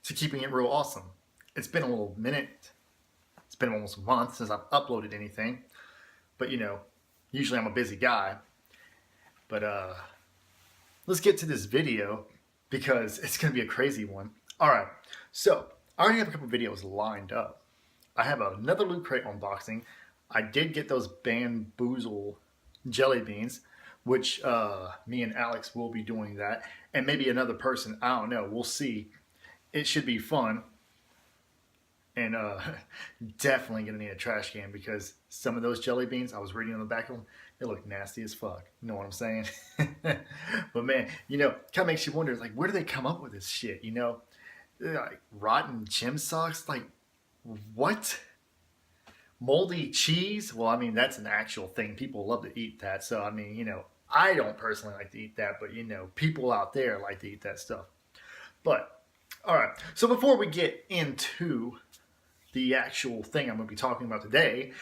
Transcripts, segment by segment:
to keeping it real awesome. It's been a little minute. It's been almost a month since I've uploaded anything. But usually I'm a busy guy. But let's get to this video because it's going to be a crazy one. All right. So I already have a couple videos lined up. I have another Loot Crate unboxing. I did get those Bamboozle jelly beans, which me and Alex will be doing that. And maybe another person. I don't know. We'll see. It should be fun. And definitely gonna need a trash can because some of those jelly beans, I was reading on the back of them, they look nasty as fuck. You know what I'm saying? But man, kind of makes you wonder, like, where do they come up with this shit? Like rotten gym socks, like what? Moldy cheese? Well, I mean, that's an actual thing. People love to eat that. So I mean, I don't personally like to eat that, but people out there like to eat that stuff. But all right. So before we get into the actual thing I'm going to be talking about today,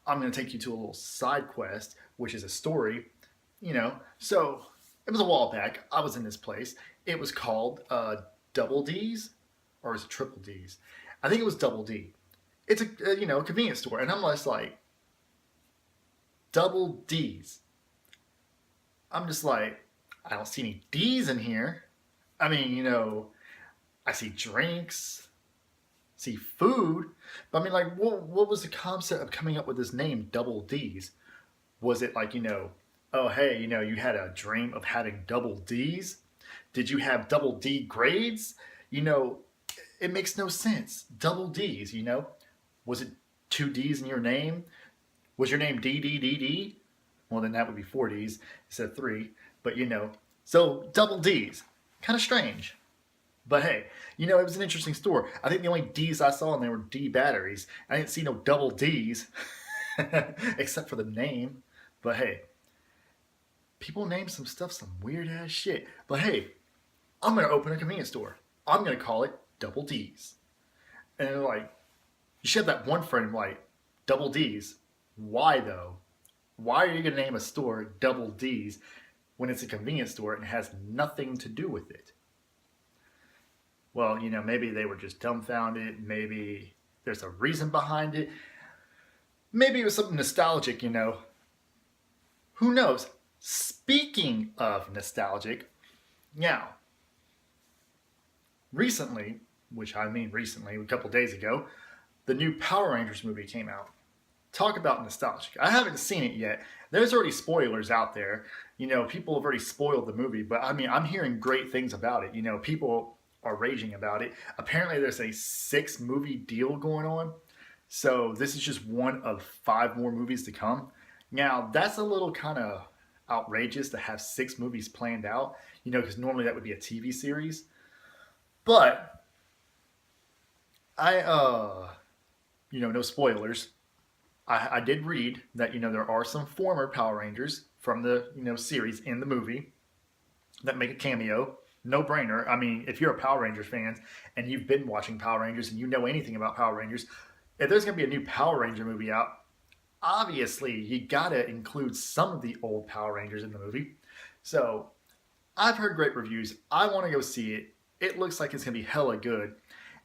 I'm going to take you to a little side quest, which is a story. So it was a while back. I was in this place. It was called Double D's, or is it Triple D's? I think it was Double D. It's a convenience store, and I'm just like, Double D's. I'm just like, I don't see any D's in here. I mean, I see drinks, see food, but I mean, like, what was the concept of coming up with this name, Double D's? Was it like, oh, hey, you had a dream of having double D's? Did you have double D grades? It makes no sense. Double D's, Was it two D's in your name? Was your name DDDD? Well, then that would be four D's instead of three, but so double D's. Kind of strange. But hey, it was an interesting store. I think the only D's I saw in there were D batteries. I didn't see no double D's, except for the name. But hey, people name some stuff some weird ass shit. But hey, I'm going to open a convenience store. I'm going to call it Double D's. And they're like, you should have that one friend like, Double D's. Why though? Why are you going to name a store Double D's when it's a convenience store and it has nothing to do with it? Well, maybe they were just dumbfounded. Maybe there's a reason behind it. Maybe it was something nostalgic, Who knows? Speaking of nostalgic, now, recently, which I mean recently, a couple days ago, the new Power Rangers movie came out. Talk about nostalgic. I haven't seen it yet. There's already spoilers out there. People have already spoiled the movie, but I mean, I'm hearing great things about it. People are raging about it. Apparently there's a 6-movie deal going on. So this is just one of 5 more movies to come. Now that's a little kind of outrageous to have 6 movies planned out, because normally that would be a TV series. But no spoilers. I did read that, there are some former Power Rangers from the, series in the movie that make a cameo. No brainer. I mean, if you're a Power Rangers fan and you've been watching Power Rangers and you know anything about Power Rangers, if there's going to be a new Power Ranger movie out, obviously you got to include some of the old Power Rangers in the movie. So I've heard great reviews. I want to go see it. It looks like it's going to be hella good.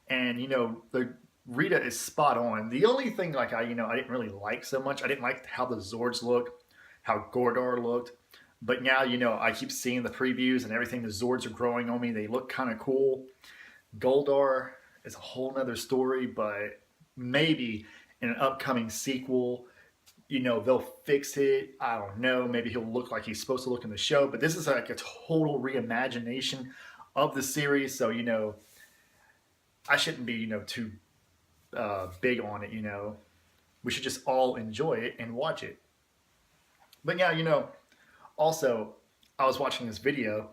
And, the Rita is spot on. The only thing I didn't really like so much, I didn't like how the Zords looked, how Gordar looked. But now, I keep seeing the previews and everything. The Zords are growing on me. They look kind of cool. Goldar is a whole nother story, but maybe in an upcoming sequel, they'll fix it. I don't know. Maybe he'll look like he's supposed to look in the show. But this is like a total reimagination of the series. So, I shouldn't be, too big on it, We should just all enjoy it and watch it. But yeah, also, I was watching this video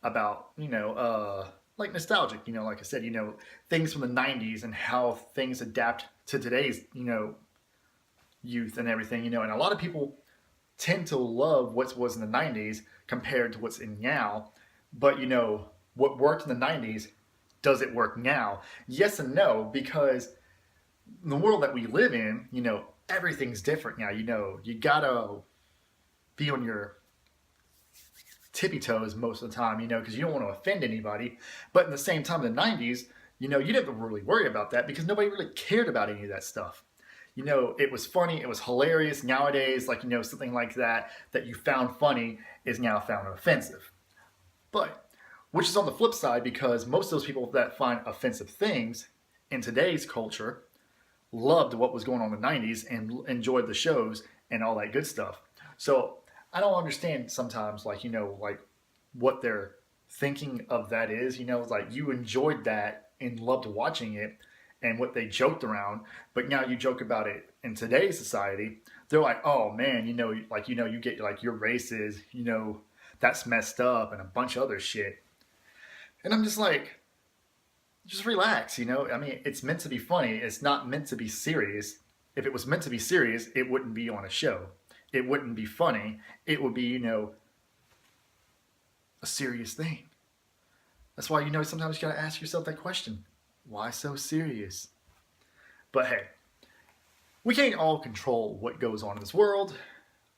about, like nostalgic, like I said, things from the 90s and how things adapt to today's, youth and everything, and a lot of people tend to love what was in the 90s compared to what's in now. But, what worked in the 90s, does it work now? Yes and no, because in the world that we live in, everything's different now. You gotta be on your tippy toes most of the time, because you don't want to offend anybody. But at the same time, in the 90s, You didn't really worry about that because nobody really cared about any of that stuff. It was funny, it was hilarious. Nowadays, something like that you found funny is now found offensive. But, which is on the flip side because most of those people that find offensive things in today's culture loved what was going on in the 90s and enjoyed the shows and all that good stuff. So I don't understand sometimes, what they're thinking of that is. Like you enjoyed that and loved watching it and what they joked around, but now you joke about it in today's society. They're like, oh man, you get like your race is, that's messed up and a bunch of other shit. And I'm just like, just relax, I mean, it's meant to be funny. It's not meant to be serious. If it was meant to be serious, it wouldn't be on a show. It wouldn't be funny. It would be, a serious thing. That's why, sometimes you gotta ask yourself that question. Why so serious? But hey, we can't all control what goes on in this world.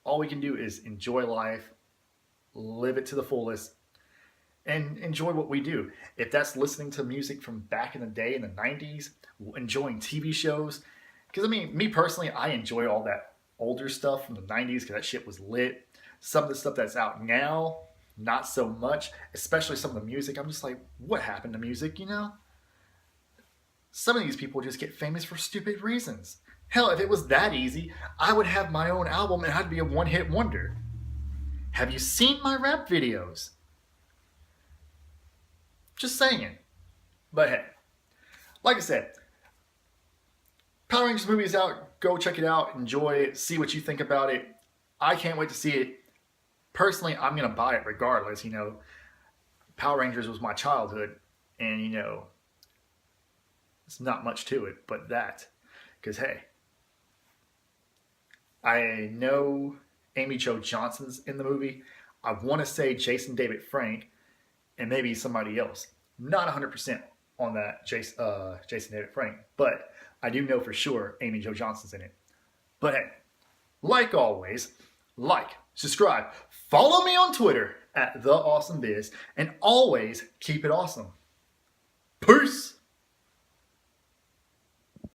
All we can do is enjoy life, live it to the fullest, and enjoy what we do. If that's listening to music from back in the day in the 90s, enjoying TV shows, because I mean, me personally, I enjoy all that older stuff from the 90s because that shit was lit. Some of the stuff that's out now, not so much, especially some of the music. I'm just like, what happened to music, Some of these people just get famous for stupid reasons. Hell, if it was that easy, I would have my own album and I'd be a one-hit wonder. Have you seen my rap videos? Just saying. But hey, like I said, Power Rangers movie is out. Go check it out. Enjoy it. See what you think about it. I can't wait to see it. Personally, I'm going to buy it regardless. Power Rangers was my childhood. And, it's not much to it but that. Because, hey, I know Amy Jo Johnson's in the movie. I want to say Jason David Frank and maybe somebody else. Not 100% on that Jason David Frank, but I do know for sure Amy Jo Johnson's in it. But hey, like always, like, subscribe, follow me on Twitter @TheAwesomeBiz, and always keep it awesome. Peace!